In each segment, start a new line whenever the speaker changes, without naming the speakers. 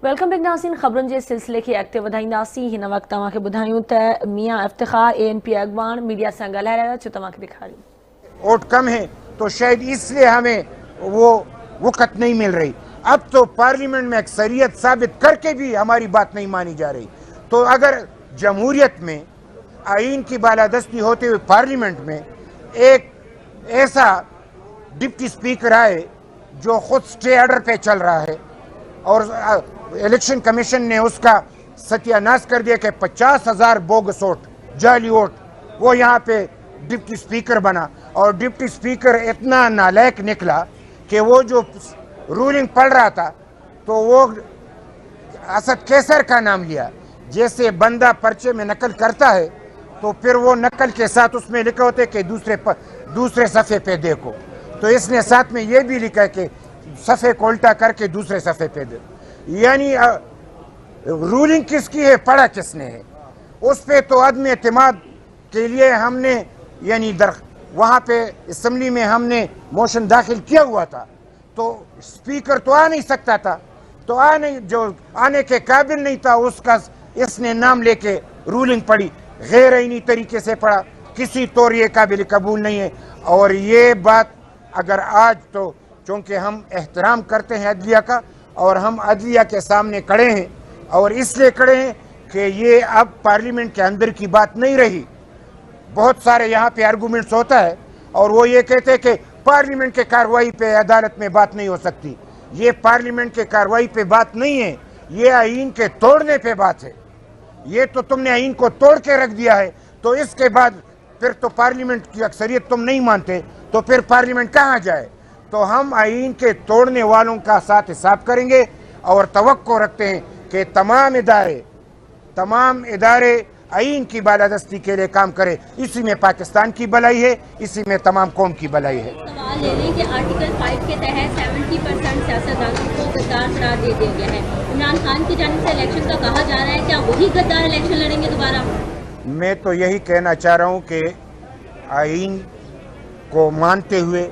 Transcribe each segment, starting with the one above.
Welcome big नाज़रीन, ख़बरुनि जे सिलसिले खे अॻिते वधाईंदासीं। हिन वक़्तु तव्हांखे ॿुधायूं त मियां इफ्तिखार ANP अॻवान मीडिया सां ॻाल्हाए रहिया, अचो तव्हांखे ॾेखारियूं।
वोट कम है तो शायद इसलिए हमें वो वक़्त नहीं मिल रही। अब तो पार्लियामेंट में अक्सरियत साबित करके भी हमारी बात नहीं मानी जा रही। तो अगर जमहूरियत में आइन की बालादस्ती होते हुए पार्लियामेंट में एक ऐसा डिप्टी स्पीकर आए जो खुद स्टे ऑर्डर पे चल रहा है और इलेक्शन कमीशन ने उसका सत्यानाश कर दिया कि 50,000 बोगस वोट, जाली वोट, वो यहाँ पे डिप्टी स्पीकर बना। और डिप्टी स्पीकर इतना नालायक निकला कि वो जो रूलिंग पढ़ रहा था तो वो असद कैसर का नाम लिया। जैसे बंदा पर्चे में नकल करता है तो फिर वो नकल के साथ उसमें लिखे होते कि दूसरे सफ़े पे देखो, तो इसने साथ में ये भी लिखा है कि सफ़े को उल्टा करके दूसरे सफ़े पे देखो। यानी रूलिंग किसकी है, पढ़ा किसने है। उस पे तो आदमी एतमाद के लिए हमने यानी वहाँ पे असम्बली में हमने मोशन दाखिल किया हुआ था, तो स्पीकर तो आ नहीं सकता था, तो आने के काबिल नहीं था, उसका इसने नाम लेके रूलिंग पढ़ी, गैर आईनी तरीके से पढ़ा, किसी तौर ये काबिल कबूल नहीं है। और ये बात अगर आज तो चूँकि हम एहतराम करते हैं अदलिया का और हम अदलिया के सामने खड़े हैं, और इसलिए खड़े हैं कि ये अब पार्लियामेंट के अंदर की बात नहीं रही। बहुत सारे यहाँ पे आर्गूमेंट्स होता है और वो ये कहते हैं कि पार्लियामेंट के कार्रवाई पे अदालत में बात नहीं हो सकती। ये पार्लियामेंट के कार्रवाई पे बात नहीं है, ये आइन के तोड़ने पे बात है। ये तो तुमने आइन को तोड़ के रख दिया है, तो इसके बाद फिर तो पार्लियामेंट की अक्सरियत तुम नहीं मानते, तो फिर पार्लियामेंट कहाँ जाए। तो हम आइन के तोड़ने वालों का साथ हिसाब करेंगे और तवक्को रखते हैं कि तमाम इदारे आइन की बालादस्ती के लिए काम करे। इसी में पाकिस्तान की भलाई है, इसी में तमाम कौम की भलाई है।
सवाल ले लें कि आर्टिकल 5 के तहत 70% सियासतदानों को गद्दार करार दे दिया गया है। इमरान खान की जानिब से इलेक्शन का कहा जा रहा है, क्या वही गद्दार इलेक्शन लड़ेंगे दोबारा?
मैं तो यही कहना चाह रहा हूँ कि आइन को मानते हुए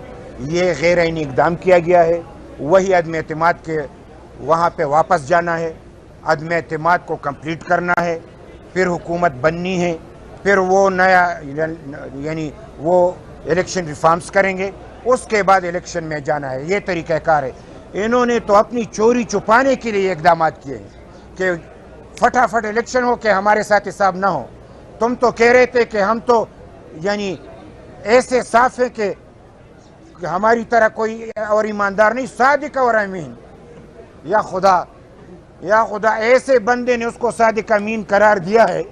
ये गैर आइनी इक़दाम किया गया है, वही अदम एतमाद के वहाँ पे वापस जाना है, अदम एतमाद को कंप्लीट करना है, फिर हुकूमत बननी है, फिर वो नया यानी वो इलेक्शन रिफॉर्म्स करेंगे, उसके बाद इलेक्शन में जाना है। ये तरीक़ाकार है। इन्होंने तो अपनी चोरी छुपाने के लिए इक़दाम किए हैं कि फटाफट इलेक्शन हो कि हमारे साथ हिसाब ना हो। तुम तो कह रहे थे कि हम तो यानी ऐसे साफ है कि हमारी तरह कोई और ईमानदार नहीं, सादिक और अमीन। या खुदा ऐसे बंदे ने उसको सादिक अमीन करार दिया है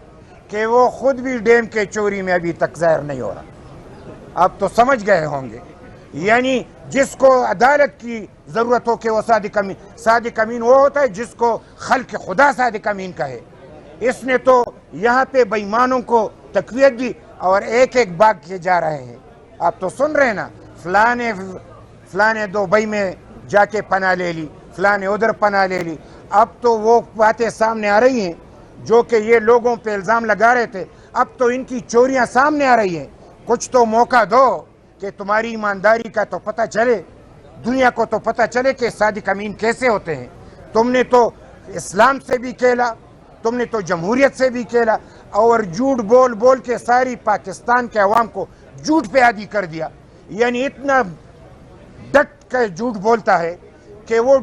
कि वो खुद भी डैम के चोरी में अभी तक ज़ाहिर नहीं हो रहा। अब तो समझ गए होंगे, यानी जिसको अदालत की ज़रूरत हो कि वो सादिक अमीन वो होता है जिसको खल्क़ खुदा सादिक अमीन कहे। इसने तो यहाँ पे बेईमानों को तक़वियत दी और एक एक बाग किए जा रहे हैं। आप तो सुन रहे हैं ना, फलाने दुबई में जाके पनाह ले ली, फलाने उधर पनाह ले ली। अब तो वो बातें सामने आ रही हैं जो कि ये लोगों पे इल्ज़ाम लगा रहे थे, अब तो इनकी चोरियां सामने आ रही हैं। कुछ तो मौका दो कि तुम्हारी ईमानदारी का तो पता चले, दुनिया को तो पता चले कि सादिक अमीन कैसे होते हैं। तुमने तो इस्लाम से भी खेला, तुमने तो जमहूरियत से भी खेला और झूठ बोल बोल के सारी पाकिस्तान के अवाम को झूठ पे आदी कर दिया। यानी इतना डट कर झूठ बोलता है कि वो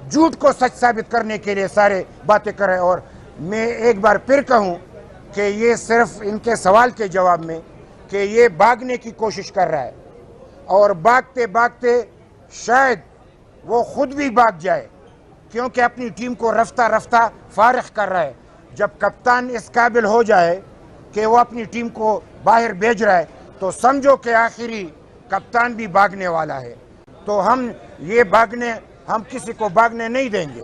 झूठ को सच साबित करने के लिए सारे बातें कर रहे हैं। और मैं एक बार फिर कहूँ कि ये सिर्फ इनके सवाल के जवाब में कि ये भागने की कोशिश कर रहा है और भागते भागते शायद वो खुद भी भाग जाए, क्योंकि अपनी टीम को रफ्ता रफ्ता फारिग कर रहा है। जब कप्तान इस काबिल हो जाए कि वो अपनी टीम को बाहर भेज रहा है, तो समझो कि आखिरी कप्तान भी भागने वाला है। तो हम किसी को भागने नहीं देंगे।